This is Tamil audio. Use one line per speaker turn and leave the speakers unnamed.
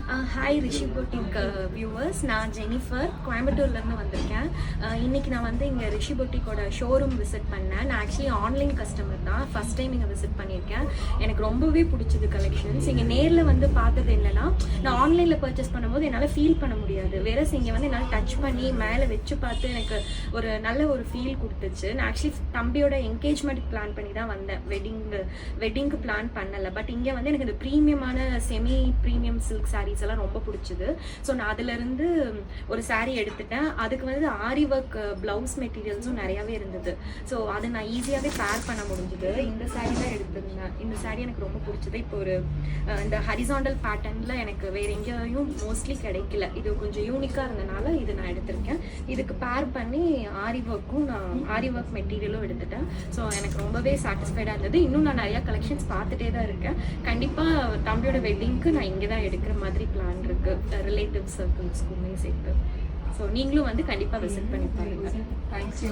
ஹாய் ரிஷி பொட்டிக் வியூவர்ஸ், நான் ஜெனிஃபர் கோயம்புத்தூர்லேருந்து வந்திருக்கேன். இன்றைக்கி நான் வந்து இங்கே ரிஷி பொட்டிக்கோட ஷோரூம் விசிட் பண்ணேன். நான் ஆக்சுவலி ஆன்லைன் கஸ்டமர் தான், ஃபஸ்ட் டைம் இங்கே விசிட் பண்ணியிருக்கேன். எனக்கு ரொம்பவே பிடிச்சது கலெக்ஷன்ஸ். இங்கே நேரில் வந்து பார்த்தது என்னென்னா, நான் ஆன்லைனில் பர்ச்சேஸ் பண்ணும்போது என்னால் ஃபீல் பண்ண முடியாது. வேறஸ் இங்கே வந்து என்னால் டச் பண்ணி மேலே வச்சு பார்த்து எனக்கு ஒரு நல்ல ஒரு ஃபீல் கொடுத்துச்சு. நான் ஆக்சுவலி தம்பியோட என்கேஜ்மெண்ட் பிளான் பண்ணி தான் வந்தேன், வெட்டிங்க்கு பிளான் பண்ணலை. பட் இங்கே வந்து எனக்கு இந்த ப்ரீமியமான செமி ப்ரீமியம் சில்க் சாரீஸ் எல்லாம் ரொம்ப பிடிச்சது. ஸோ நான் அதுலேருந்து ஒரு சாரீ எடுத்துட்டேன். அதுக்கு வந்து ஆரி ஒர்க் ப்ளவுஸ் மெட்டீரியல்ஸும் நிறையாவே இருந்தது. ஸோ அதை நான் ஈஸியாகவே பேர் பண்ண முடிஞ்சுது. இந்த சாரீ தான் எடுத்திருந்தேன். இந்த சாரீ எனக்கு ரொம்ப பிடிச்சது. இப்போ ஒரு இந்த ஹரிசாண்டல் பேட்டர்னில் எனக்கு வேறு எங்கேயும் மோஸ்ட்லி கிடைக்கல. இது கொஞ்சம் யூனிக்காக இருந்தனால இது நான் எடுத்திருக்கேன். இதுக்கு பேர் பண்ணி ஆரி ஒர்க் மெட்டீரியலும் எடுத்துட்டேன். ஸோ எனக்கு ரொம்பவே சாட்டிஸ்ஃபைடாக இருந்தது. இன்னும் நான் நிறையா கலெக்ஷன்ஸ் பார்த்துட்டே தான் இருக்கேன். கண்டிப்பாக தம்பியோட வெட்டிங்க்கு நான் இங்கே தான் எடுக்கிற மாதிரி பிளான் இருக்கு, ரிலேட்டிவ் சர்க்கிள்ஸ்க்குமே சேர்த்து. ஸோ நீங்களும் வந்து கண்டிப்பாக விசிட் பண்ணி பாருங்க. தேங்க்யூ.